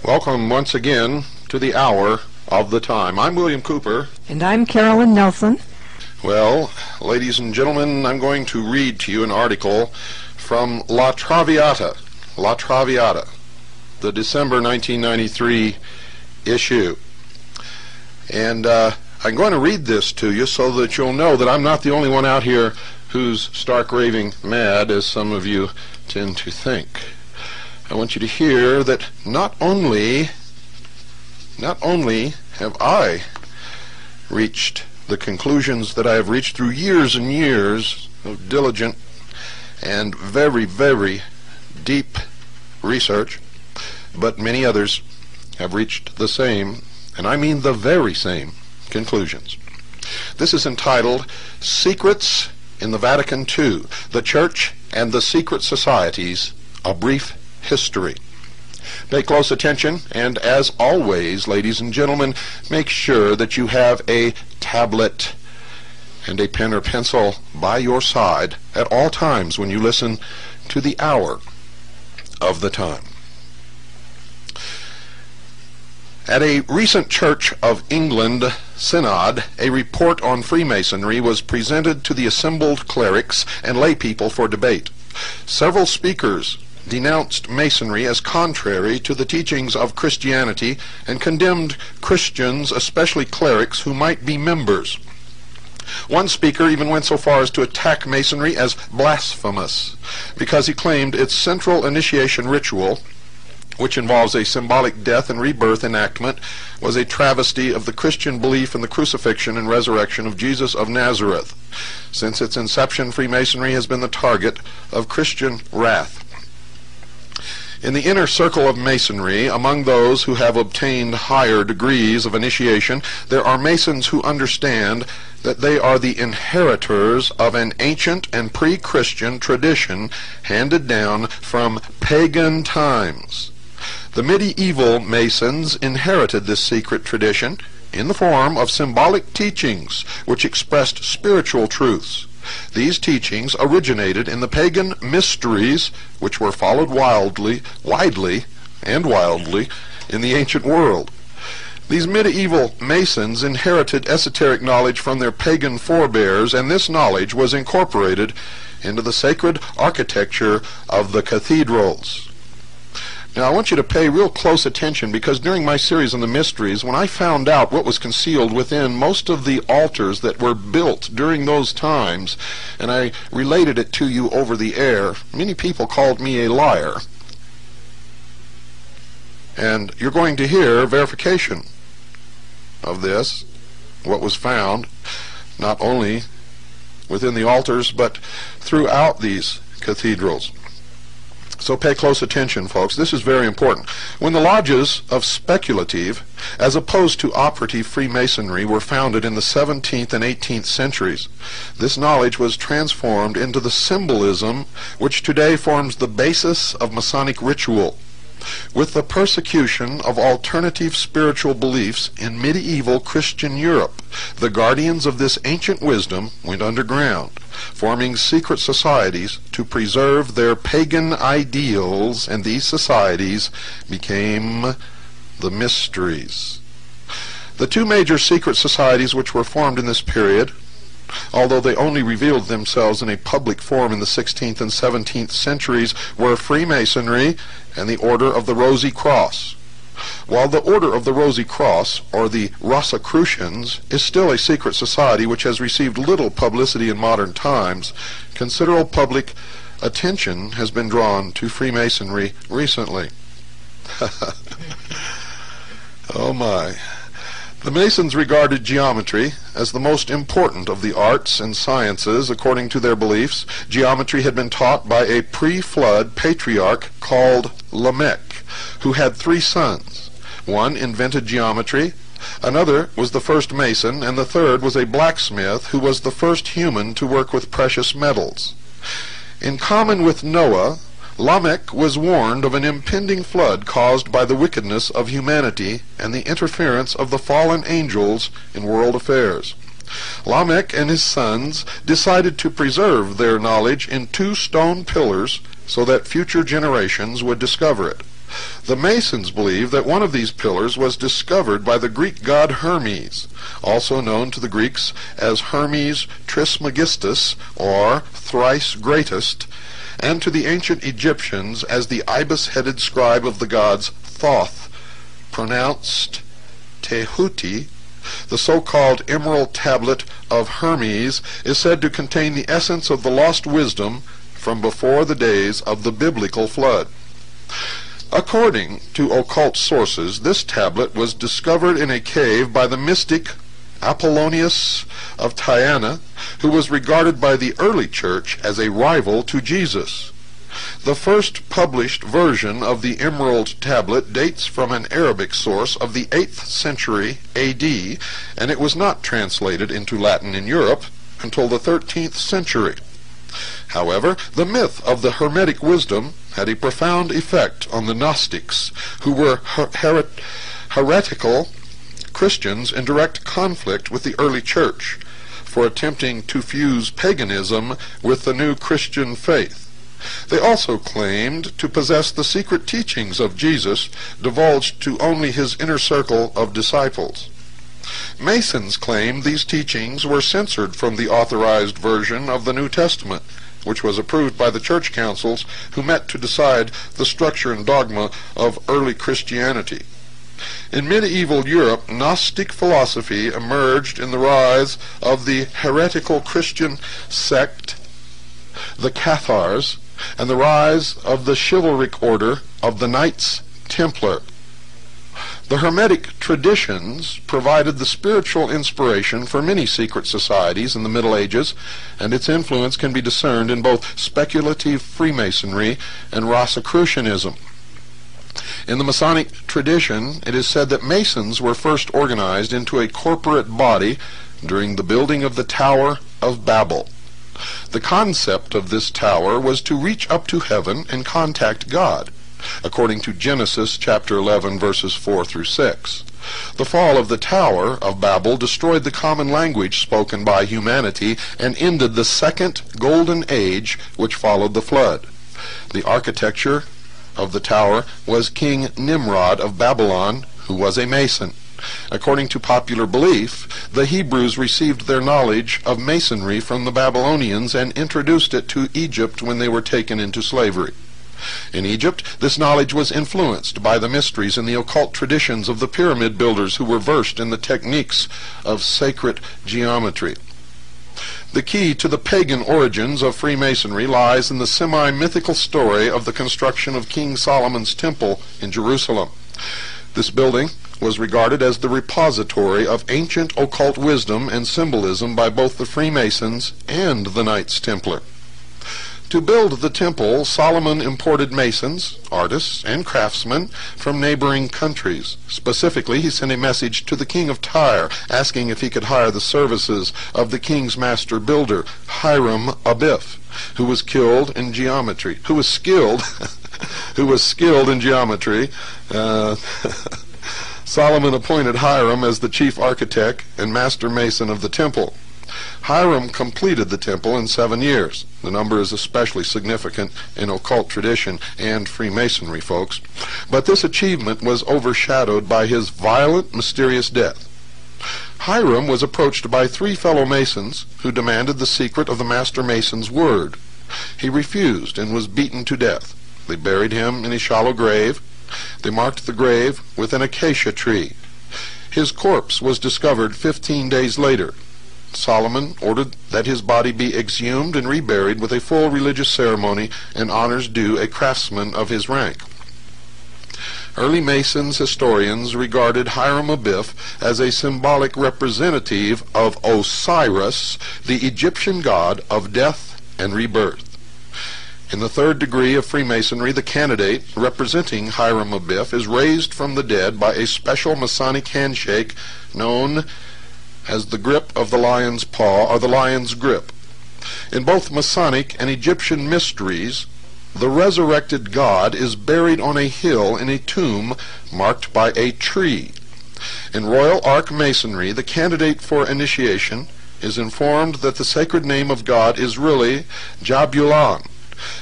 Welcome once again to the hour of the time. I'm William Cooper. And I'm Carolyn Nelson. Well, ladies and gentlemen, I'm going to read to you an article from La Traviata, the December 1993 issue. And I'm going to read this to you so that you'll know that I'm not the only one out here who's stark raving mad, as some of you tend to think. I want you to hear that not only have I reached the conclusions that I have reached through years and years of diligent and very, very deep research, but many others have reached the same, and I mean the very same, conclusions. This is entitled Secrets in the Vatican II, the Church and the Secret Societies, a Brief History. Pay close attention, and as always, ladies and gentlemen, make sure that you have a tablet and a pen or pencil by your side at all times when you listen to the hour of the time. At a recent Church of England synod, a report on Freemasonry was presented to the assembled clerics and lay people for debate. Several speakers denounced Masonry as contrary to the teachings of Christianity and condemned Christians, especially clerics, who might be members. One speaker even went so far as to attack Masonry as blasphemous because he claimed its central initiation ritual, which involves a symbolic death and rebirth enactment, was a travesty of the Christian belief in the crucifixion and resurrection of Jesus of Nazareth. Since its inception, Freemasonry has been the target of Christian wrath. In the inner circle of Masonry, among those who have obtained higher degrees of initiation, there are Masons who understand that they are the inheritors of an ancient and pre-Christian tradition handed down from pagan times. The medieval Masons inherited this secret tradition in the form of symbolic teachings which expressed spiritual truths. These teachings originated in the pagan mysteries which were followed widely in the ancient world. These medieval Masons inherited esoteric knowledge from their pagan forebears, and this knowledge was incorporated into the sacred architecture of the cathedrals. Now, I want you to pay real close attention, because during my series on the mysteries, when I found out what was concealed within most of the altars that were built during those times, and I related it to you over the air, many people called me a liar. And you're going to hear verification of this, what was found, not only within the altars, but throughout these cathedrals. So pay close attention, folks. This is very important. When the lodges of speculative, as opposed to operative Freemasonry, were founded in the 17th and 18th centuries, this knowledge was transformed into the symbolism which today forms the basis of Masonic ritual. With the persecution of alternative spiritual beliefs in medieval Christian Europe, the guardians of this ancient wisdom went underground, forming secret societies to preserve their pagan ideals, and these societies became the mysteries. The two major secret societies which were formed in this period, although they only revealed themselves in a public form in the 16th and 17th centuries, were Freemasonry and the Order of the Rosy Cross. While the Order of the Rosy Cross, or the Rosicrucians, is still a secret society which has received little publicity in modern times, considerable public attention has been drawn to Freemasonry recently. Oh my. The Masons regarded geometry as the most important of the arts and sciences according to their beliefs. Geometry had been taught by a pre-flood patriarch called Lamech, who had 3 sons. One invented geometry, another was the first Mason, and the third was a blacksmith who was the first human to work with precious metals. In common with Noah, Lamech was warned of an impending flood caused by the wickedness of humanity and the interference of the fallen angels in world affairs. Lamech and his sons decided to preserve their knowledge in 2 stone pillars so that future generations would discover it. The Masons believe that one of these pillars was discovered by the Greek god Hermes, also known to the Greeks as Hermes Trismegistus, or thrice greatest, and to the ancient Egyptians as the ibis-headed scribe of the gods Thoth, pronounced Tehuti. The so-called Emerald Tablet of Hermes is said to contain the essence of the lost wisdom from before the days of the biblical flood. According to occult sources, this tablet was discovered in a cave by the mystic Apollonius of Tyana, who was regarded by the early church as a rival to Jesus. The first published version of the Emerald Tablet dates from an Arabic source of the 8th century A.D., and it was not translated into Latin in Europe until the 13th century. However, the myth of the Hermetic wisdom had a profound effect on the Gnostics, who were heretical Christians in direct conflict with the early church for attempting to fuse paganism with the new Christian faith. They also claimed to possess the secret teachings of Jesus, divulged to only his inner circle of disciples. Masons claimed these teachings were censored from the authorized version of the New Testament, which was approved by the church councils who met to decide the structure and dogma of early Christianity. In medieval Europe, Gnostic philosophy emerged in the rise of the heretical Christian sect, the Cathars, and the rise of the chivalric order of the Knights Templar. The Hermetic traditions provided the spiritual inspiration for many secret societies in the Middle Ages, and its influence can be discerned in both speculative Freemasonry and Rosicrucianism. In the Masonic tradition, it is said that Masons were first organized into a corporate body during the building of the Tower of Babel. The concept of this tower was to reach up to heaven and contact God, according to Genesis chapter 11, verses 4 through 6. The fall of the Tower of Babel destroyed the common language spoken by humanity and ended the second golden age which followed the flood. The architecture of the tower was King Nimrod of Babylon, who was a Mason. According to popular belief, the Hebrews received their knowledge of Masonry from the Babylonians and introduced it to Egypt when they were taken into slavery. In Egypt, this knowledge was influenced by the mysteries and the occult traditions of the pyramid builders who were versed in the techniques of sacred geometry. The key to the pagan origins of Freemasonry lies in the semi-mythical story of the construction of King Solomon's Temple in Jerusalem. This building was regarded as the repository of ancient occult wisdom and symbolism by both the Freemasons and the Knights Templar. To build the temple, Solomon imported masons, artists, and craftsmen from neighboring countries. Specifically, he sent a message to the king of Tyre, asking if he could hire the services of the king's master builder, Hiram Abiff, who was skilled in geometry. Solomon appointed Hiram as the chief architect and master mason of the temple. Hiram completed the temple in 7 years. The number is especially significant in occult tradition and Freemasonry, folks. But this achievement was overshadowed by his violent, mysterious death. Hiram was approached by 3 fellow masons who demanded the secret of the master mason's word. He refused and was beaten to death. They buried him in a shallow grave. They marked the grave with an acacia tree. His corpse was discovered 15 days later. Solomon ordered that his body be exhumed and reburied with a full religious ceremony and honors due a craftsman of his rank. Early Masons historians regarded Hiram Abiff as a symbolic representative of Osiris, the Egyptian god of death and rebirth. In the 3rd degree of Freemasonry, the candidate representing Hiram Abiff is raised from the dead by a special Masonic handshake known as the grip of the lion's paw, or the lion's grip. In both Masonic and Egyptian mysteries, the resurrected god is buried on a hill in a tomb marked by a tree. In Royal Ark Masonry, the candidate for initiation is informed that the sacred name of God is really Jabulan.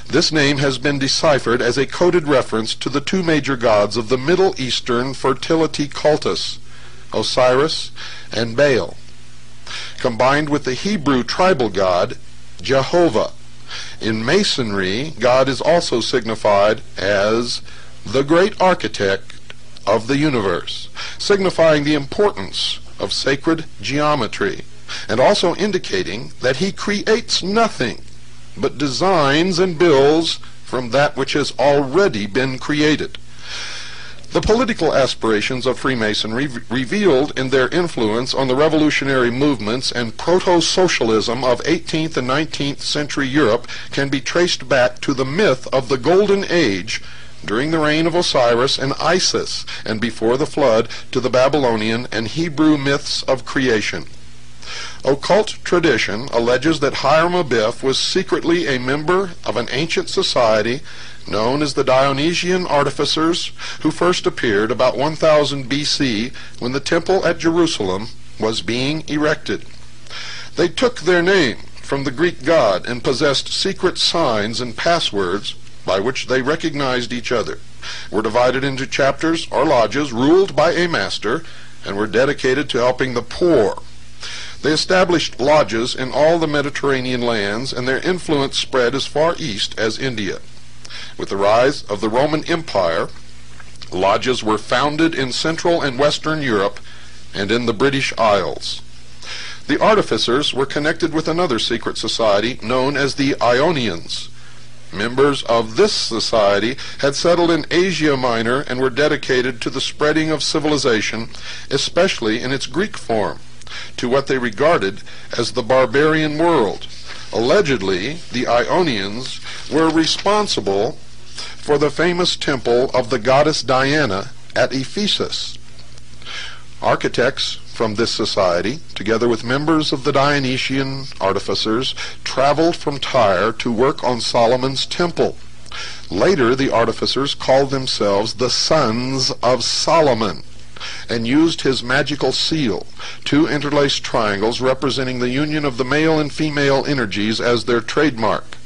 This name has been deciphered as a coded reference to the two major gods of the Middle Eastern fertility cultus, Osiris and Baal, combined with the Hebrew tribal god, Jehovah. In Masonry, God is also signified as the great architect of the universe, signifying the importance of sacred geometry, and also indicating that he creates nothing, but designs and builds from that which has already been created. The political aspirations of Freemasonry revealed in their influence on the revolutionary movements and proto-socialism of 18th and 19th century Europe can be traced back to the myth of the Golden Age during the reign of Osiris and Isis, and before the flood to the Babylonian and Hebrew myths of creation. Occult tradition alleges that Hiram Abiff was secretly a member of an ancient society known as the Dionysian Artificers, who first appeared about 1000 BC when the temple at Jerusalem was being erected. They took their name from the Greek god and possessed secret signs and passwords by which they recognized each other, were divided into chapters or lodges ruled by a master, and were dedicated to helping the poor. They established lodges in all the Mediterranean lands, and their influence spread as far east as India. With the rise of the Roman Empire, lodges were founded in Central and Western Europe and in the British Isles. The Artificers were connected with another secret society known as the Ionians. Members of this society had settled in Asia Minor and were dedicated to the spreading of civilization, especially in its Greek form, to what they regarded as the barbarian world. Allegedly, the Ionians were responsible for the famous temple of the goddess Diana at Ephesus. Architects from this society, together with members of the Dionysian Artificers, traveled from Tyre to work on Solomon's temple. Later, the Artificers called themselves the Sons of Solomon, and used his magical seal, two interlaced triangles representing the union of the male and female energies, as their trademark.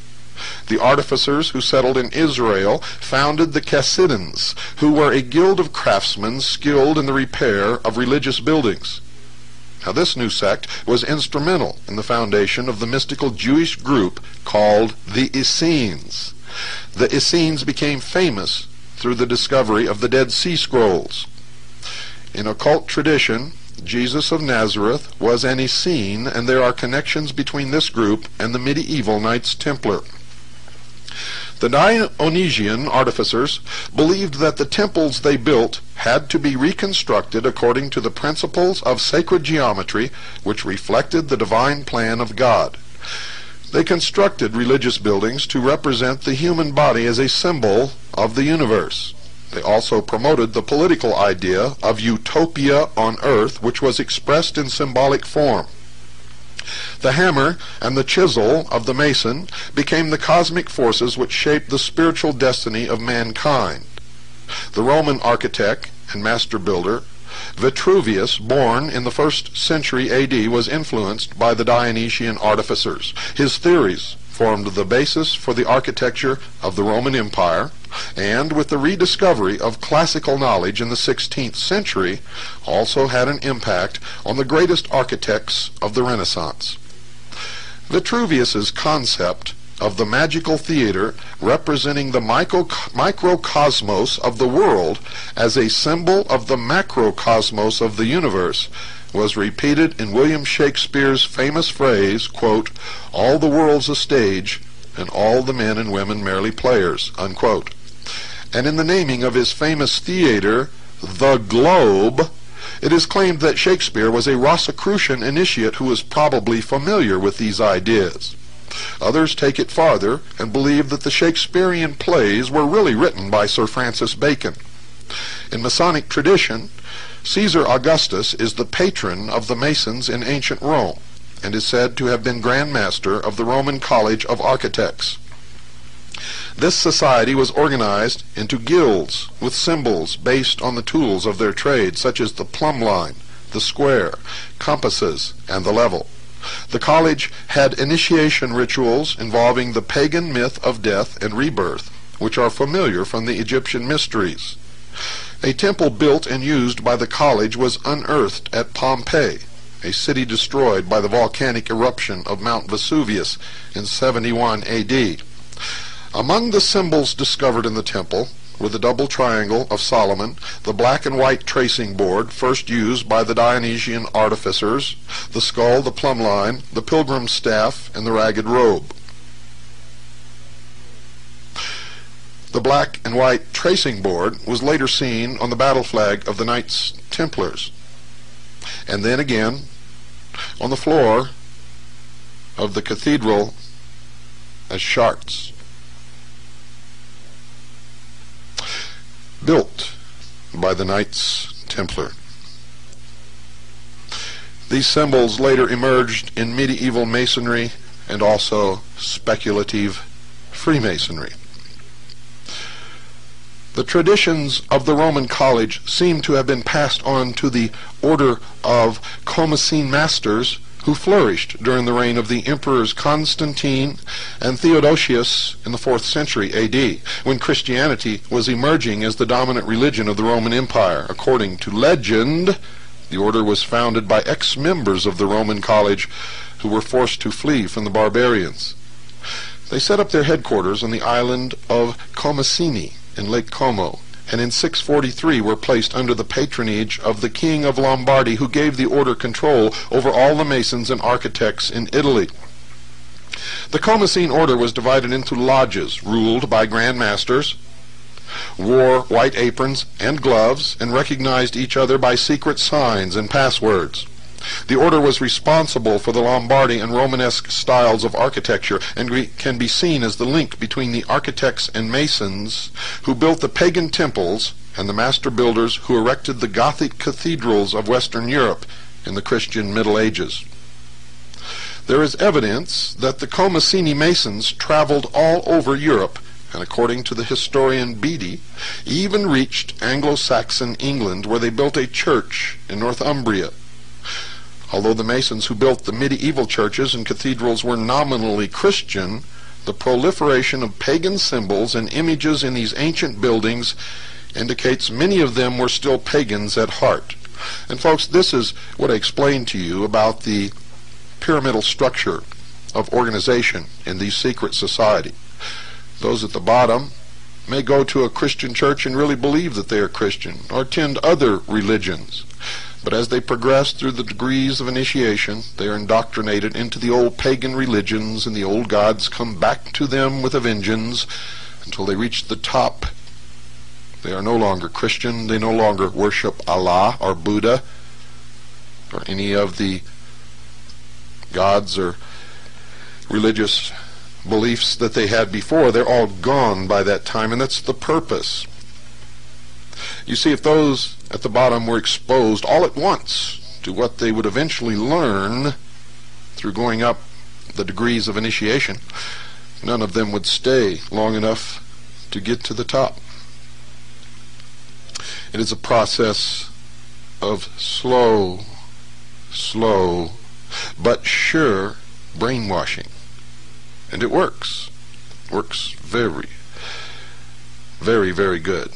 The Artificers who settled in Israel founded the Chassidians, who were a guild of craftsmen skilled in the repair of religious buildings. Now, this new sect was instrumental in the foundation of the mystical Jewish group called the Essenes. The Essenes became famous through the discovery of the Dead Sea Scrolls. In occult tradition, Jesus of Nazareth was an Essene, and there are connections between this group and the medieval Knights Templar. The Dionysian Artificers believed that the temples they built had to be reconstructed according to the principles of sacred geometry, which reflected the divine plan of God. They constructed religious buildings to represent the human body as a symbol of the universe. They also promoted the political idea of utopia on earth, which was expressed in symbolic form. The hammer and the chisel of the mason became the cosmic forces which shaped the spiritual destiny of mankind. The Roman architect and master builder Vitruvius, born in the 1st century AD, was influenced by the Dionysian Artificers. His theories formed the basis for the architecture of the Roman Empire, and with the rediscovery of classical knowledge in the 16th century, also had an impact on the greatest architects of the Renaissance. Vitruvius's concept of the magical theater representing the microcosmos of the world as a symbol of the macrocosmos of the universe was repeated in William Shakespeare's famous phrase, quote, "All the world's a stage, and all the men and women merely players," unquote. And in the naming of his famous theater, the Globe, it is claimed that Shakespeare was a Rosicrucian initiate who was probably familiar with these ideas. Others take it farther and believe that the Shakespearean plays were really written by Sir Francis Bacon. In Masonic tradition, Caesar Augustus is the patron of the Masons in ancient Rome, and is said to have been Grand Master of the Roman College of Architects. This society was organized into guilds with symbols based on the tools of their trade, such as the plumb line, the square, compasses, and the level. The college had initiation rituals involving the pagan myth of death and rebirth, which are familiar from the Egyptian mysteries. A temple built and used by the college was unearthed at Pompeii, a city destroyed by the volcanic eruption of Mount Vesuvius in 71 AD. Among the symbols discovered in the temple were the double triangle of Solomon, the black and white tracing board first used by the Dionysian artificers, the skull, the plumb line, the pilgrim's staff, and the ragged robe. The black and white tracing board was later seen on the battle flag of the Knights Templars, and then again on the floor of the cathedral as charts. Built by the Knights Templar. These symbols later emerged in medieval masonry and also speculative Freemasonry. The traditions of the Roman college seem to have been passed on to the order of Comocene masters who flourished during the reign of the emperors Constantine and Theodosius in the 4th century AD, when Christianity was emerging as the dominant religion of the Roman Empire. According to legend, the order was founded by ex-members of the Roman college who were forced to flee from the barbarians. They set up their headquarters on the island of Comocene in Lake Como, and in 643 were placed under the patronage of the King of Lombardy, who gave the order control over all the masons and architects in Italy. The Comocene order was divided into lodges ruled by grand masters, wore white aprons and gloves, and recognized each other by secret signs and passwords. The order was responsible for the Lombardy and Romanesque styles of architecture, and can be seen as the link between the architects and masons who built the pagan temples and the master builders who erected the Gothic cathedrals of Western Europe in the Christian Middle Ages. There is evidence that the Comocene masons traveled all over Europe, and according to the historian Bede, even reached Anglo-Saxon England, where they built a church in Northumbria. Although the masons who built the medieval churches and cathedrals were nominally Christian, the proliferation of pagan symbols and images in these ancient buildings indicates many of them were still pagans at heart. And folks, this is what I explained to you about the pyramidal structure of organization in these secret society. Those at the bottom may go to a Christian church and really believe that they are Christian, or attend other religions. But as they progress through the degrees of initiation, they are indoctrinated into the old pagan religions, and the old gods come back to them with a vengeance until they reach the top. They are no longer Christian. They no longer worship Allah or Buddha or any of the gods or religious beliefs that they had before. They're all gone by that time, and that's the purpose. You see, if those at the bottom were exposed all at once to what they would eventually learn through going up the degrees of initiation, none of them would stay long enough to get to the top. It is a process of slow but sure brainwashing. And it works. Works very, very good.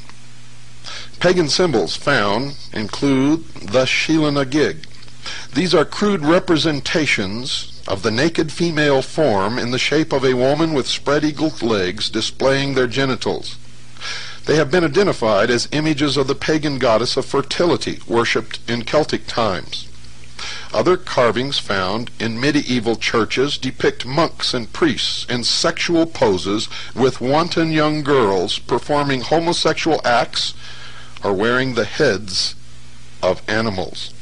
Pagan symbols found include the Sheela-na-gig. These are crude representations of the naked female form in the shape of a woman with spread-eagled legs displaying their genitals. They have been identified as images of the pagan goddess of fertility worshipped in Celtic times. Other carvings found in medieval churches depict monks and priests in sexual poses with wanton young girls performing homosexual acts or wearing the heads of animals.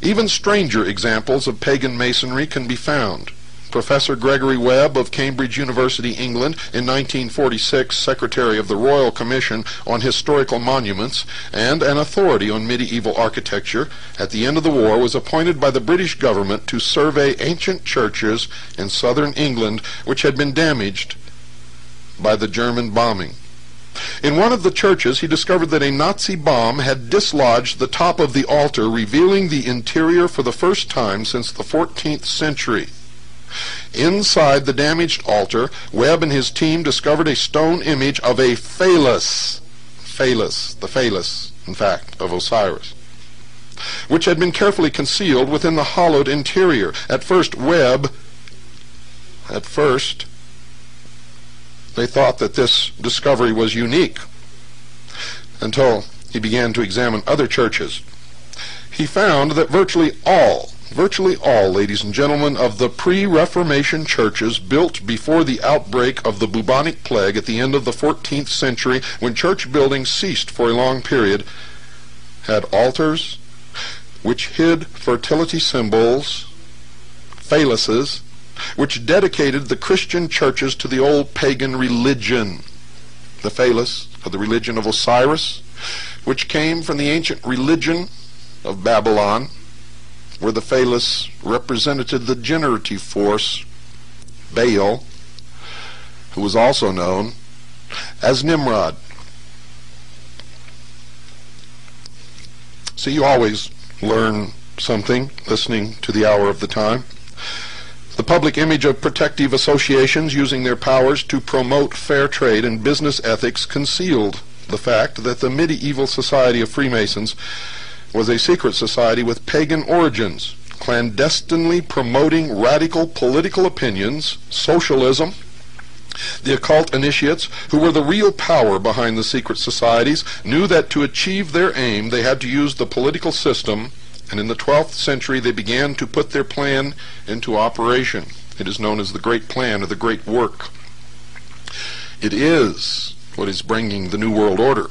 Even stranger examples of pagan masonry can be found. Professor Gregory Webb of Cambridge University, England, in 1946 Secretary of the Royal Commission on Historical Monuments and an authority on medieval architecture, at the end of the war was appointed by the British government to survey ancient churches in southern England which had been damaged by the German bombing. In one of the churches, he discovered that a Nazi bomb had dislodged the top of the altar, revealing the interior for the first time since the 14th century. Inside the damaged altar, Webb and his team discovered a stone image of a phallus, the phallus, in fact, of Osiris, which had been carefully concealed within the hollowed interior. At first, they thought that this discovery was unique, until he began to examine other churches. He found that virtually all, ladies and gentlemen, of the pre-Reformation churches built before the outbreak of the bubonic plague at the end of the 14th century, when church building ceased for a long period, had altars which hid fertility symbols, phalluses, which dedicated the Christian churches to the old pagan religion, the phallus of the religion of Osiris, which came from the ancient religion of Babylon, where the phallus represented the generative force, Baal, who was also known as Nimrod. See, you always learn something listening to the Hour of the Time. The public image of protective associations using their powers to promote fair trade and business ethics concealed the fact that the medieval society of Freemasons was a secret society with pagan origins, clandestinely promoting radical political opinions, socialism. The occult initiates, who were the real power behind the secret societies, knew that to achieve their aim they had to use the political system, and in the 12th century they began to put their plan into operation. It is known as the Great Plan or the Great Work. It is what is bringing the New World Order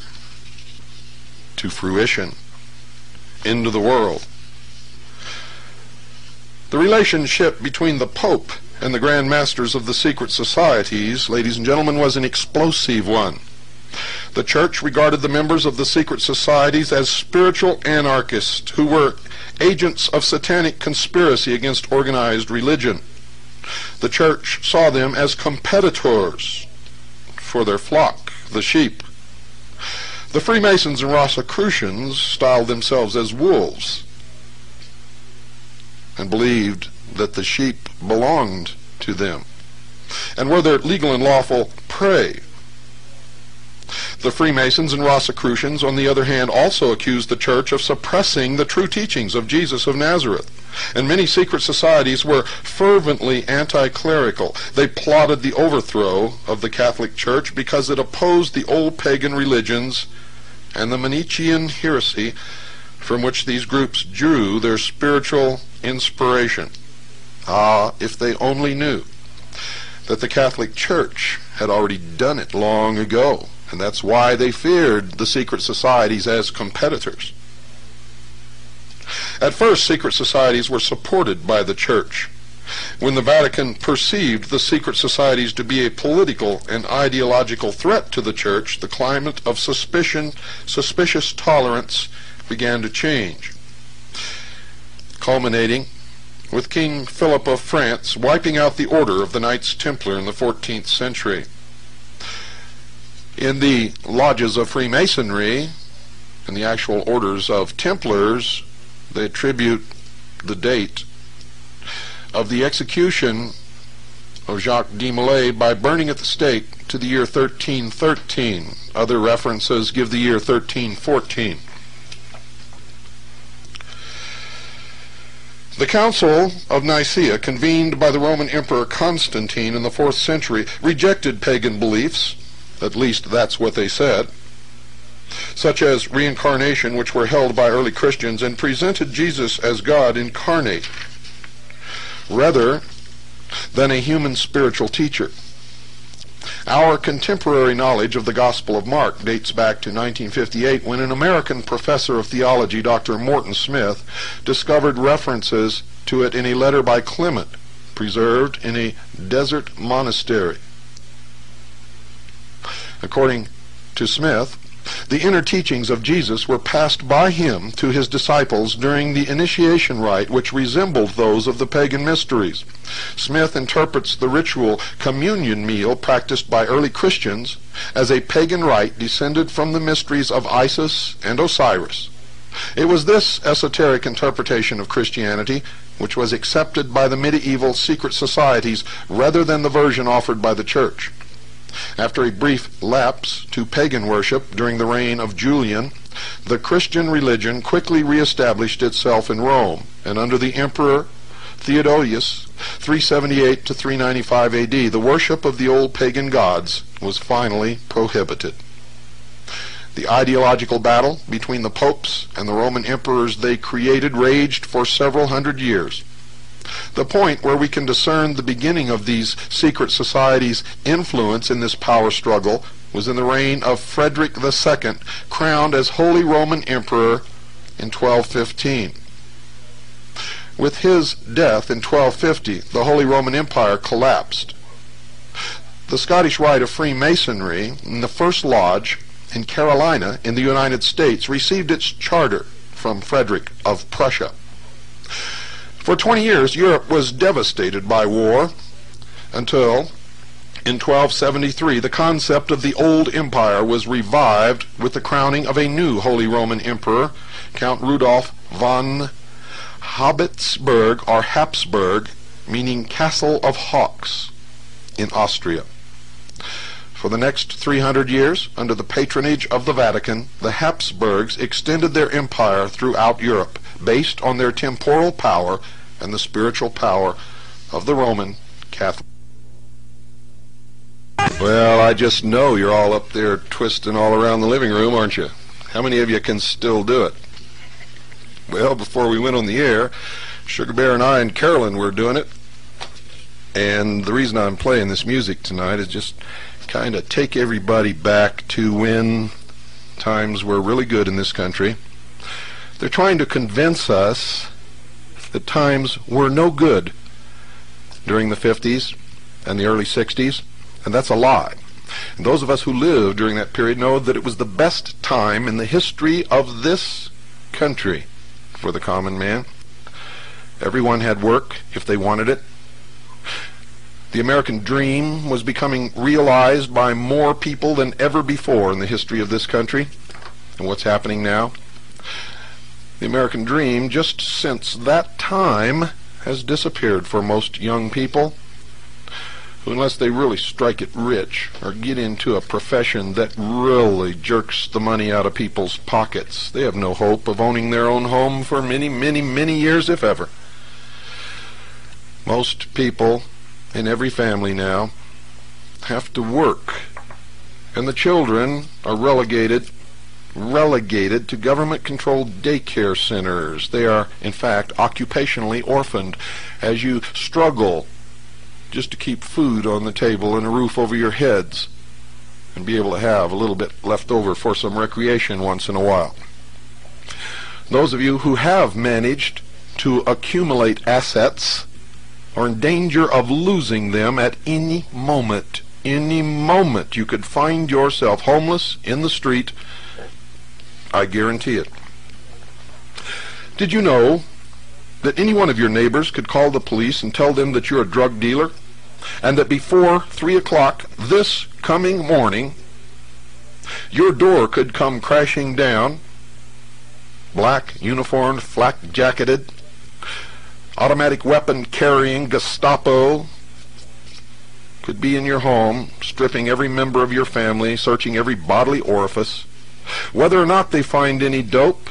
to fruition, into the world. The relationship between the Pope and the Grand Masters of the secret societies, ladies and gentlemen, was an explosive one. The Church regarded the members of the secret societies as spiritual anarchists who were agents of satanic conspiracy against organized religion. The Church saw them as competitors for their flock, the sheep. The Freemasons and Rosicrucians styled themselves as wolves and believed that the sheep belonged to them and were their legal and lawful prey. The Freemasons and Rosicrucians, on the other hand, also accused the Church of suppressing the true teachings of Jesus of Nazareth. And many secret societies were fervently anti-clerical. They plotted the overthrow of the Catholic Church because it opposed the old pagan religions and the Manichaean heresy from which these groups drew their spiritual inspiration. Ah, if they only knew that the Catholic Church had already done it long ago, and that's why they feared the secret societies as competitors. At first, secret societies were supported by the Church. When the Vatican perceived the secret societies to be a political and ideological threat to the Church, the climate of suspicious tolerance began to change, culminating with King Philip of France wiping out the order of the Knights Templar in the 14th century. In the lodges of Freemasonry and the actual orders of Templars, they attribute the date of the execution of Jacques de Molay by burning at the stake to the year 1313. Other references give the year 1314. The Council of Nicaea, convened by the Roman Emperor Constantine in the 4th century, rejected pagan beliefs, at least that's what they said, such as reincarnation, which were held by early Christians, and presented Jesus as God incarnate, rather than a human spiritual teacher. Our contemporary knowledge of the Gospel of Mark dates back to 1958, when an American professor of theology, Dr. Morton Smith, discovered references to it in a letter by Clement, preserved in a desert monastery. According to Smith, The inner teachings of Jesus were passed by him to his disciples during the initiation rite, which resembled those of the pagan mysteries. Smith interprets the ritual communion meal practiced by early Christians as a pagan rite descended from the mysteries of Isis and Osiris. It was this esoteric interpretation of Christianity which was accepted by the medieval secret societies rather than the version offered by the Church. After a brief lapse to pagan worship during the reign of Julian, the Christian religion quickly reestablished itself in Rome, and under the Emperor Theodosius, 378 to 395 AD, the worship of the old pagan gods was finally prohibited. The ideological battle between the popes and the Roman emperors they created raged for several hundred years. The point where we can discern the beginning of these secret societies' influence in this power struggle was in the reign of Frederick II, crowned as Holy Roman Emperor in 1215. With his death in 1250, the Holy Roman Empire collapsed. The Scottish Rite of Freemasonry, in the first lodge in Carolina in the United States, received its charter from Frederick of Prussia. For 20 years, Europe was devastated by war until, in 1273, the concept of the old empire was revived with the crowning of a new Holy Roman Emperor, Count Rudolf von Habsburg, or Habsburg, meaning Castle of Hawks, in Austria. For the next 300 years, under the patronage of the Vatican, the Habsburgs extended their empire throughout Europe, based on their temporal power and the spiritual power of the Roman Catholic. Well, I just know you're all up there twisting all around the living room, aren't you? How many of you can still do it? Well, before we went on the air, Sugar Bear and I and Carolyn were doing it. And the reason I'm playing this music tonight is just kind of take everybody back to when times were really good in this country. They're trying to convince us that times were no good during the 50s and the early 60s, and that's a lie. And those of us who lived during that period know that it was the best time in the history of this country for the common man. Everyone had work if they wanted it. The American dream was becoming realized by more people than ever before in the history of this country. And what's happening now? The American dream, just since that time, has disappeared for most young people, who, unless they really strike it rich or get into a profession that really jerks the money out of people's pockets, they have no hope of owning their own home for many, many, many years, if ever. Most people in every family now have to work, and the children are relegated to government-controlled daycare centers. They are, in fact, occupationally orphaned as you struggle just to keep food on the table and a roof over your heads and be able to have a little bit left over for some recreation once in a while. Those of you who have managed to accumulate assets are in danger of losing them at any moment. Any moment you could find yourself homeless in the street, I guarantee it. Did you know that any one of your neighbors could call the police and tell them that you're a drug dealer, and that before 3 o'clock this coming morning, your door could come crashing down, black uniformed, flak-jacketed, automatic weapon carrying Gestapo could be in your home, stripping every member of your family, searching every bodily orifice. Whether or not they find any dope,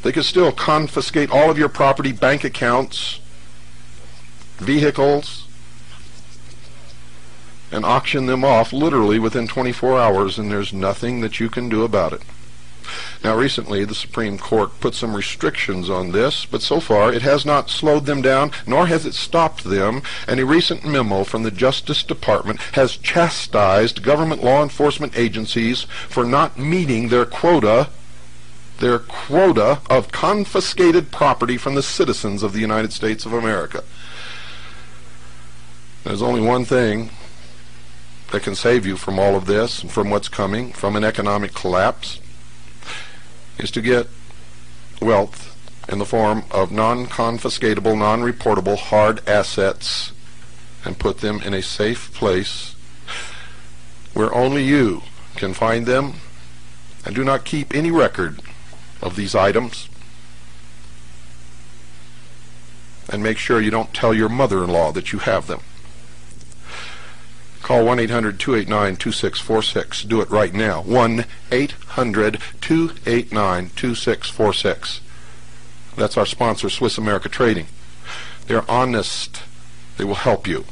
they could still confiscate all of your property, bank accounts, vehicles, and auction them off literally within 24 hours, and there's nothing that you can do about it. Now, recently, the Supreme Court put some restrictions on this, but so far it has not slowed them down, nor has it stopped them, and a recent memo from the Justice Department has chastised government law enforcement agencies for not meeting their quota of confiscated property from the citizens of the United States of America. There's only one thing that can save you from all of this and from what's coming, from an economic collapse, is to get wealth in the form of non-confiscatable, non-reportable hard assets and put them in a safe place where only you can find them, and do not keep any record of these items. And make sure you don't tell your mother-in-law that you have them. Call 1-800-289-2646. Do it right now. 1-800-289-2646. That's our sponsor, Swiss America Trading. They're honest. They will help you.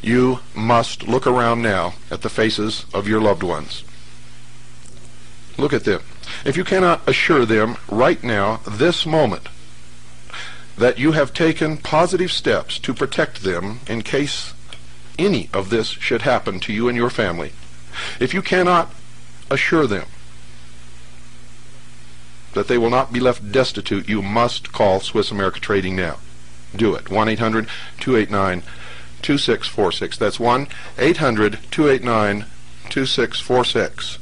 You must look around now at the faces of your loved ones. Look at them. If you cannot assure them right now, this moment, that you have taken positive steps to protect them in case any of this should happen to you and your family, if you cannot assure them that they will not be left destitute, you must call Swiss America Trading now. Do it. 1-800-289-2646. That's 1-800-289-2646.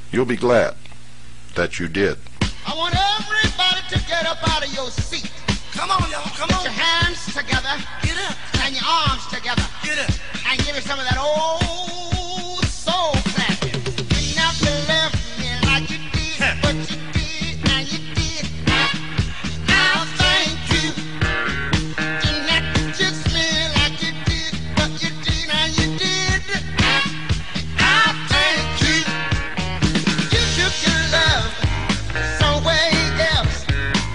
You'll be glad that you did. I want everybody to get up out of your seat. Come on, y'all, come on. Put your hands together. Get up. And your arms together. Get up. And give me some of that old soul clapping. You never left me like you did, but you did, and you did. I'll thank you. You never kissed me like you did, but you did, and you did. I'll thank you. You took your love somewhere else.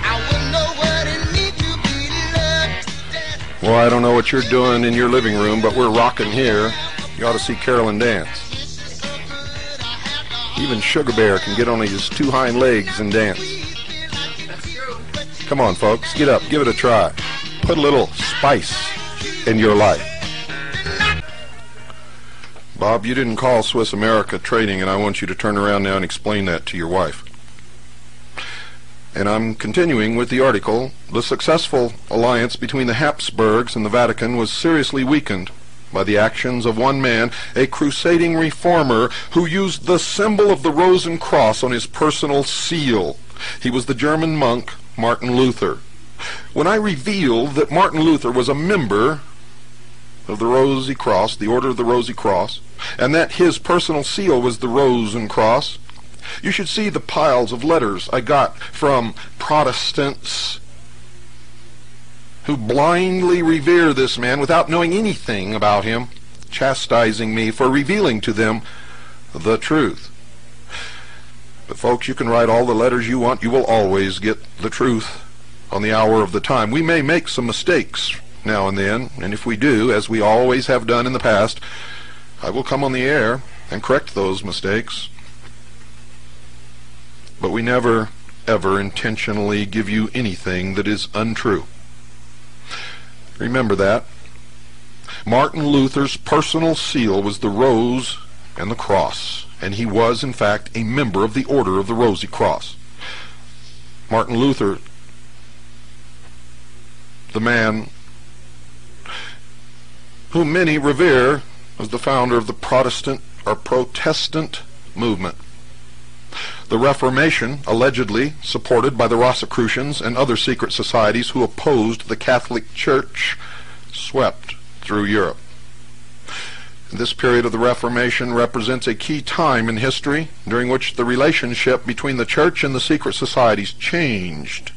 I wouldn't know what it means to be loved to death. Well, I don't know what you're doing in your living room, but we're rocking here. You ought to see Carolyn dance. Even Sugar Bear can get on his two hind legs and dance. Come on, folks, get up, give it a try. Put a little spice in your life. Bob, you didn't call Swiss America Trading, and I want you to turn around now and explain that to your wife. And I'm continuing with the article. The successful alliance between the Habsburgs and the Vatican was seriously weakened by the actions of one man, a crusading reformer who used the symbol of the Rose and Cross on his personal seal. He was the German monk Martin Luther. When I revealed that Martin Luther was a member of the Rosy Cross, the Order of the Rosy Cross, and that his personal seal was the Rose and Cross, you should see the piles of letters I got from Protestants who blindly revere this man without knowing anything about him, chastising me for revealing to them the truth. But folks, you can write all the letters you want. You will always get the truth on the hour of the time. We may make some mistakes now and then, and if we do, as we always have done in the past, I will come on the air and correct those mistakes. But we never, ever intentionally give you anything that is untrue. Remember that. Martin Luther's personal seal was the rose and the cross, and he was, in fact, a member of the Order of the Rosy Cross. Martin Luther, the man whom many revere as the founder of the Protestant movement. The Reformation, allegedly supported by the Rosicrucians and other secret societies who opposed the Catholic Church, swept through Europe. This period of the Reformation represents a key time in history during which the relationship between the Church and the secret societies changed.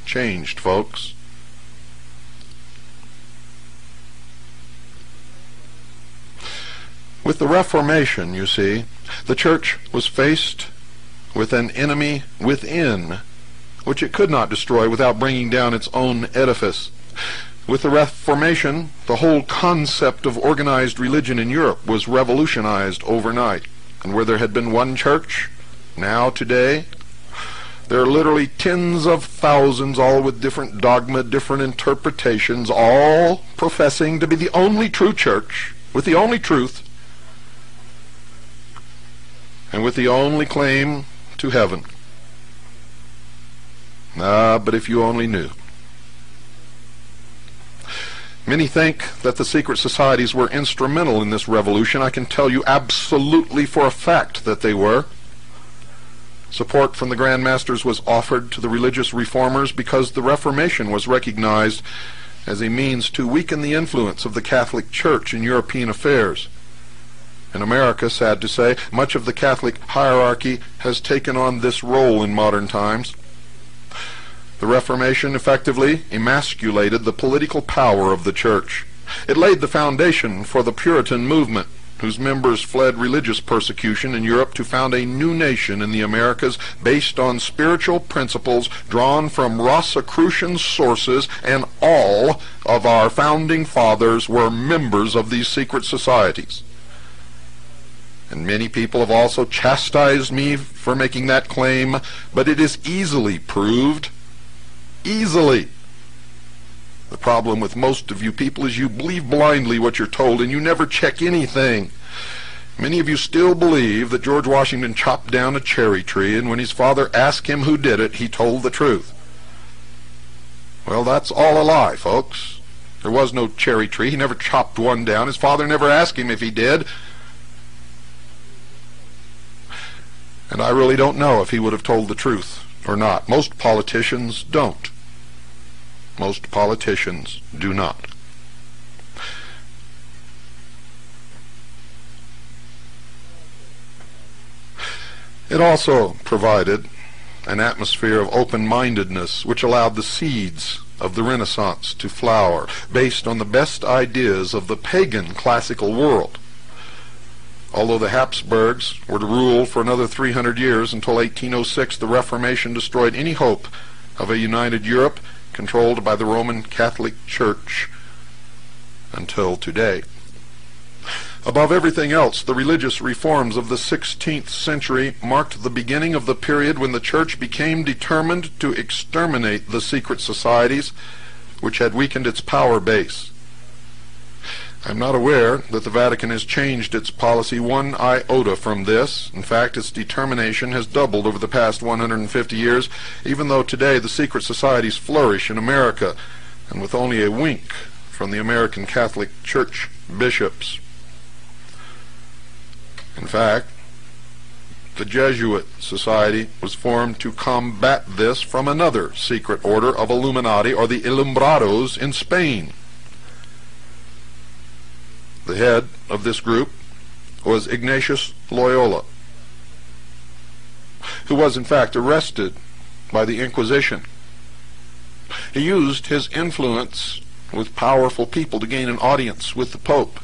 Changed, folks. With the Reformation, you see, the Church was faced with an enemy within, which it could not destroy without bringing down its own edifice. With the Reformation, the whole concept of organized religion in Europe was revolutionized overnight. And where there had been one church, now today, there are literally tens of thousands, all with different dogma, different interpretations, all professing to be the only true church, with the only truth, and with the only claim to heaven. But if you only knew. Many think that the secret societies were instrumental in this revolution. I can tell you absolutely for a fact that they were. Support from the Grand Masters was offered to the religious reformers because the Reformation was recognized as a means to weaken the influence of the Catholic Church in European affairs. In America, sad to say, much of the Catholic hierarchy has taken on this role in modern times. The Reformation effectively emasculated the political power of the Church. It laid the foundation for the Puritan movement, whose members fled religious persecution in Europe to found a new nation in the Americas based on spiritual principles drawn from Rosicrucian sources, and all of our founding fathers were members of these secret societies. And many people have also chastised me for making that claim, but it is easily proved. Easily. The problem with most of you people is you believe blindly what you're told and you never check anything. Many of you still believe that George Washington chopped down a cherry tree, and when his father asked him who did it, he told the truth. Well, that's all a lie, folks. There was no cherry tree. He never chopped one down. His father never asked him if he did. And I really don't know if he would have told the truth or not. Most politicians don't. Most politicians do not. It also provided an atmosphere of open-mindedness which allowed the seeds of the Renaissance to flower based on the best ideas of the pagan classical world. Although the Habsburgs were to rule for another 300 years until 1806, the Reformation destroyed any hope of a united Europe controlled by the Roman Catholic Church until today. Above everything else, the religious reforms of the 16th century marked the beginning of the period when the Church became determined to exterminate the secret societies which had weakened its power base. I'm not aware that the Vatican has changed its policy one iota from this. In fact, its determination has doubled over the past 150 years, even though today the secret societies flourish in America, and with only a wink from the American Catholic Church bishops. In fact, the Jesuit Society was formed to combat this from another secret order of Illuminati, or the Ilumbrados, in Spain. The head of this group was Ignatius Loyola, who was in fact arrested by the Inquisition. He used his influence with powerful people to gain an audience with the Pope.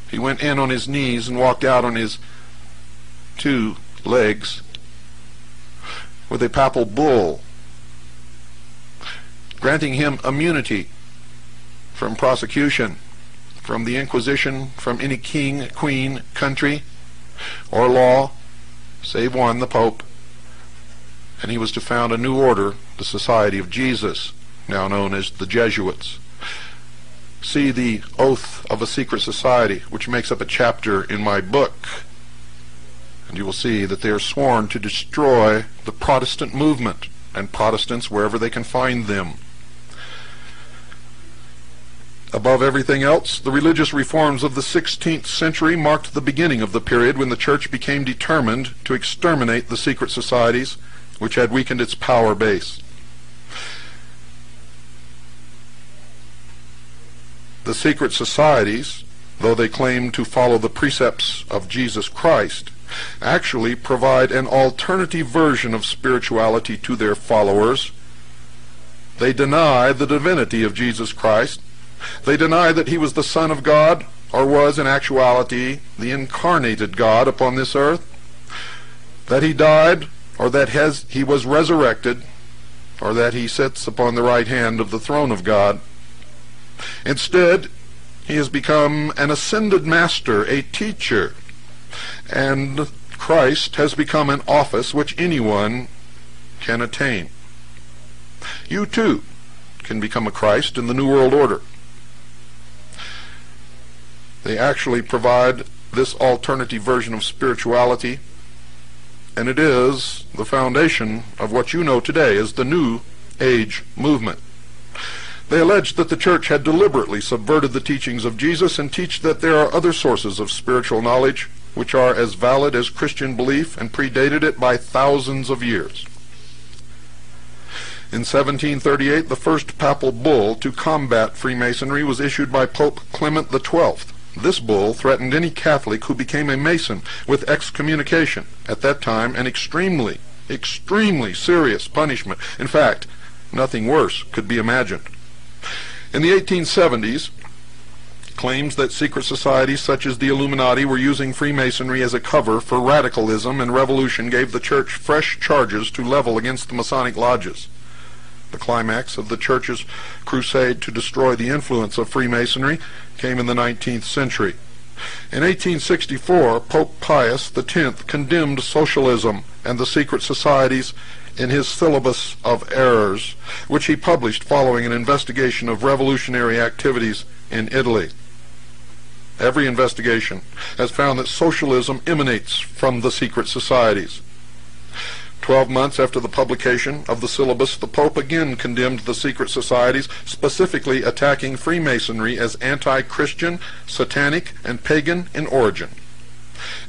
He went in on his knees and walked out on his 2 legs with a papal bull, granting him immunity from prosecution, from the Inquisition, from any king, queen, country, or law, save one, the Pope. And he was to found a new order, the Society of Jesus, now known as the Jesuits. See the Oath of a Secret Society, which makes up a chapter in my book, and you will see that they are sworn to destroy the Protestant movement and Protestants wherever they can find them. Above everything else, the religious reforms of the 16th century marked the beginning of the period when the Church became determined to exterminate the secret societies which had weakened its power base. The secret societies, though they claim to follow the precepts of Jesus Christ, actually provide an alternative version of spirituality to their followers. They deny the divinity of Jesus Christ. They deny that he was the Son of God, or was in actuality the incarnated God upon this earth, that he died, or that he was resurrected, or that he sits upon the right hand of the throne of God. Instead, he has become an ascended master, a teacher, and Christ has become an office which anyone can attain. You too can become a Christ in the New World Order. They actually provide this alternative version of spirituality, and it is the foundation of what you know today as the New Age movement. They allege that the church had deliberately subverted the teachings of Jesus and teach that there are other sources of spiritual knowledge which are as valid as Christian belief and predated it by thousands of years. In 1738, the first papal bull to combat Freemasonry was issued by Pope Clement XII. This bull threatened any Catholic who became a Mason with excommunication, at that time an extremely serious punishment. In fact, nothing worse could be imagined. In the 1870s, claims that secret societies such as the Illuminati were using Freemasonry as a cover for radicalism and revolution gave the church fresh charges to level against the Masonic lodges. The climax of the church's crusade to destroy the influence of Freemasonry came in the 19th century. In 1864, Pope Pius X condemned socialism and the secret societies in his Syllabus of Errors, which he published following an investigation of revolutionary activities in Italy. Every investigation has found that socialism emanates from the secret societies. 12 months after the publication of the syllabus, the Pope again condemned the secret societies, specifically attacking Freemasonry as anti-Christian, satanic, and pagan in origin.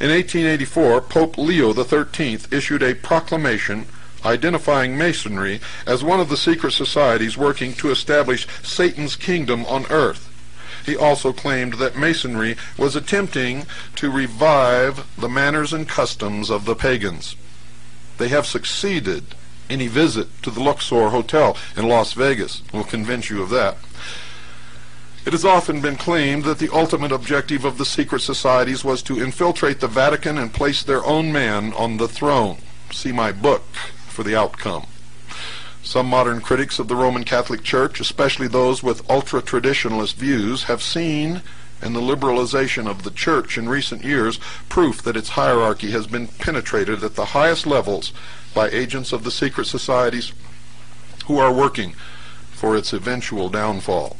In 1884, Pope Leo XIII issued a proclamation identifying Masonry as one of the secret societies working to establish Satan's kingdom on earth. He also claimed that Masonry was attempting to revive the manners and customs of the pagans. They have succeeded. Any visit to the Luxor Hotel in Las Vegas will convince you of that. It has often been claimed that the ultimate objective of the secret societies was to infiltrate the Vatican and place their own man on the throne. See my book for the outcome. Some modern critics of the Roman Catholic Church, especially those with ultra-traditionalist views, have seen in the liberalization of the church in recent years proof that its hierarchy has been penetrated at the highest levels by agents of the secret societies who are working for its eventual downfall.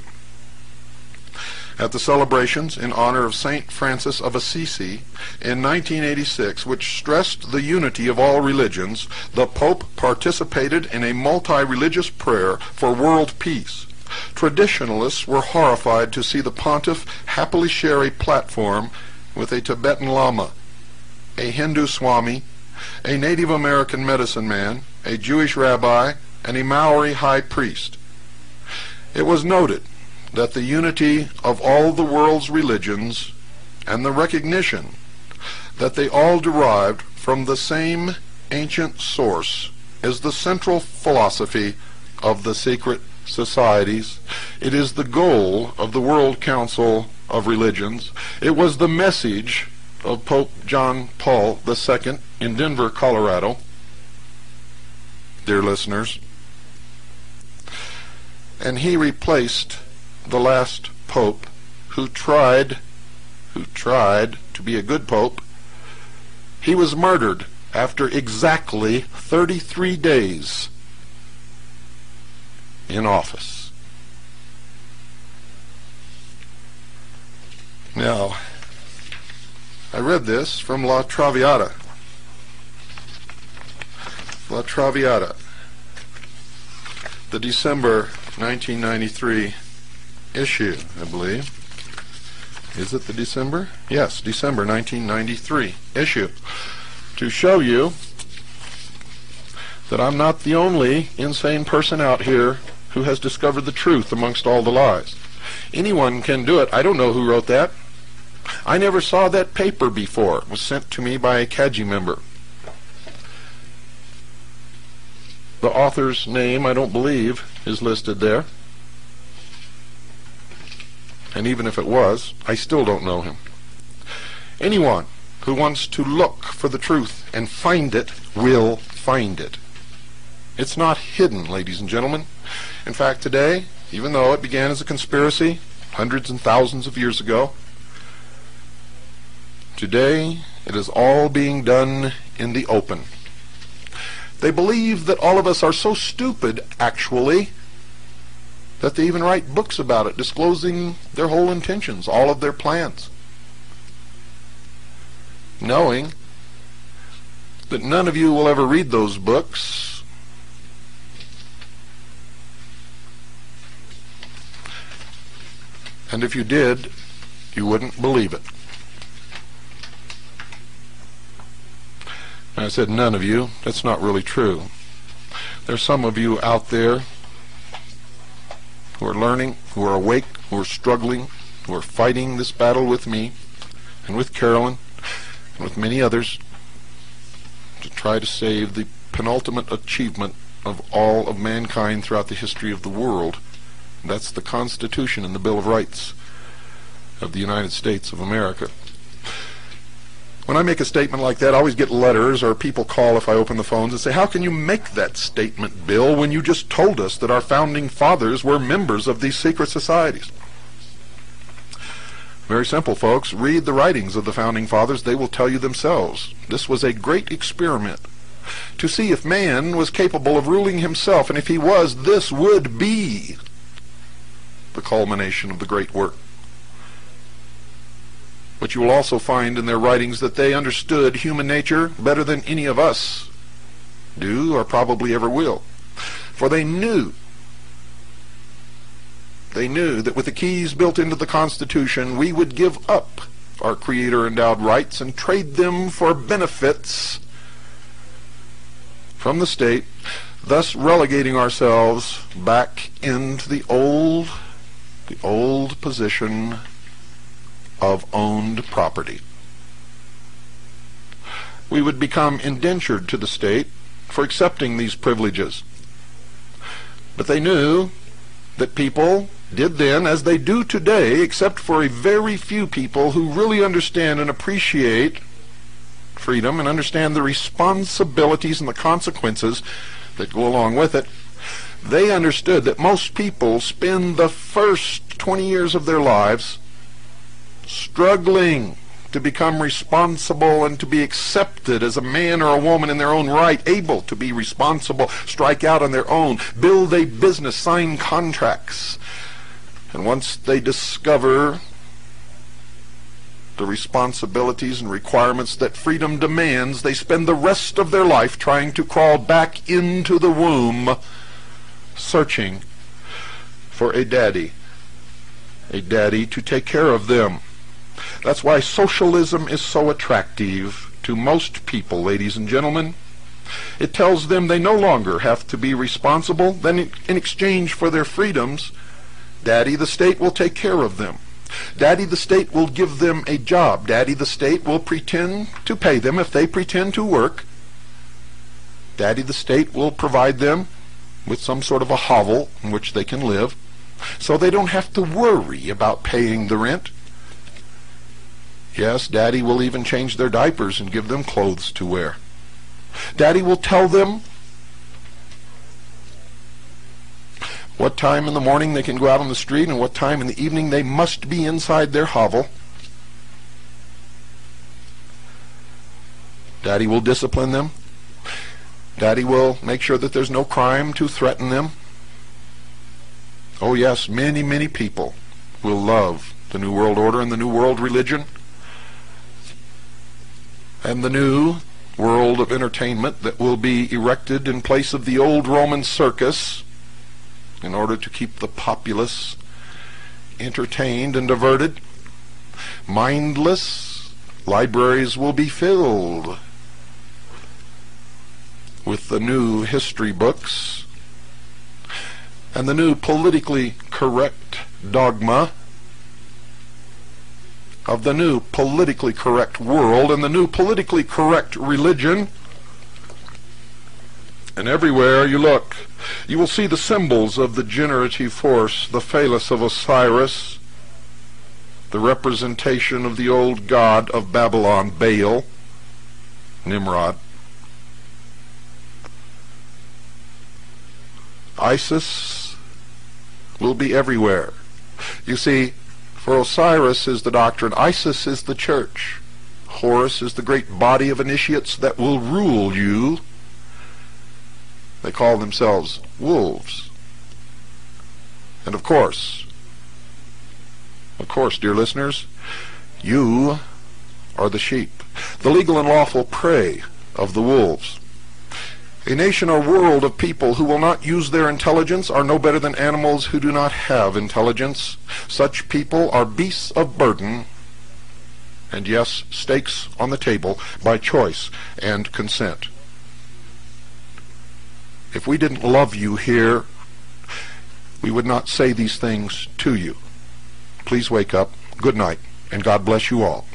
At the celebrations in honor of St. Francis of Assisi in 1986, which stressed the unity of all religions, the Pope participated in a multi-religious prayer for world peace. Traditionalists were horrified to see the pontiff happily share a platform with a Tibetan Lama, a Hindu Swami, a Native American medicine man, a Jewish rabbi, and a Maori high priest. It was noted that the unity of all the world's religions and the recognition that they all derived from the same ancient source is the central philosophy of the secret societies. It is the goal of the World Council of Religions. It was the message of Pope John Paul II in Denver, Colorado. Dear listeners, and he replaced the last pope who tried to be a good pope. He was murdered after exactly 33 days in office. Now, I read this from La Traviata. La Traviata, the December 1993 issue, I believe. Is it the December? Yes, December 1993 issue. To show you that I'm not the only insane person out here who has discovered the truth amongst all the lies. Anyone can do it. I don't know who wrote that. I never saw that paper before. It was sent to me by a Kaji member. The author's name, I don't believe, is listed there. And even if it was, I still don't know him. Anyone who wants to look for the truth and find it will find it. It's not hidden, ladies and gentlemen. In fact, today, even though it began as a conspiracy hundreds and thousands of years ago, today it is all being done in the open. They believe that all of us are so stupid, actually, that they even write books about it, disclosing their whole intentions, all of their plans, knowing that none of you will ever read those books, And if you did, you wouldn't believe it. And I said, none of you. That's not really true. There's some of you out there who are learning, who are awake, who are struggling, who are fighting this battle with me and with Carolyn and with many others to try to save the penultimate achievement of all of mankind throughout the history of the world. That's the Constitution and the Bill of Rights of the United States of America. When I make a statement like that, I always get letters or people call if I open the phones and say, how can you make that statement, Bill, when you just told us that our founding fathers were members of these secret societies? Very simple, folks. Read the writings of the founding fathers. They will tell you themselves. This was a great experiment to see if man was capable of ruling himself, and if he was, this would be the culmination of the great work. But you will also find in their writings that they understood human nature better than any of us do or probably ever will. For they knew that with the keys built into the Constitution, we would give up our Creator-endowed rights and trade them for benefits from the state, thus relegating ourselves back into the old position of owned property. We would become indentured to the state for accepting these privileges. But they knew that people did then, as they do today, except for a very few people who really understand and appreciate freedom and understand the responsibilities and the consequences that go along with it. They understood that most people spend the first 20 years of their lives struggling to become responsible and to be accepted as a man or a woman in their own right, able to be responsible, strike out on their own, build a business, sign contracts. And once they discover the responsibilities and requirements that freedom demands, they spend the rest of their life trying to crawl back into the womb, searching for a daddy to take care of them. That's why socialism is so attractive to most people, ladies and gentlemen. It tells them they no longer have to be responsible. Then in exchange for their freedoms, Daddy the state will take care of them. Daddy the state will give them a job. Daddy the state will pretend to pay them if they pretend to work. Daddy the state will provide them with some sort of a hovel in which they can live, so they don't have to worry about paying the rent. Yes, Daddy will even change their diapers and give them clothes to wear. Daddy will tell them what time in the morning they can go out on the street and what time in the evening they must be inside their hovel. Daddy will discipline them. Daddy will make sure that there's no crime to threaten them. Oh yes, many, many people will love the New World Order and the New World Religion and the new world of entertainment that will be erected in place of the old Roman circus in order to keep the populace entertained and diverted. Mindless libraries will be filled with the new history books and the new politically correct dogma of the new politically correct world and the new politically correct religion. And everywhere you look, you will see the symbols of the generative force, the phallus of Osiris, the representation of the old god of Babylon, Baal, Nimrod. Isis will be everywhere. You see, for Osiris is the doctrine, Isis is the church, Horus is the great body of initiates that will rule you. They call themselves wolves. And of course, dear listeners, you are the sheep, the legal and lawful prey of the wolves. A nation or world of people who will not use their intelligence are no better than animals who do not have intelligence. Such people are beasts of burden, and yes, stakes on the table by choice and consent. If we didn't love you here, we would not say these things to you. Please wake up. Good night, and God bless you all.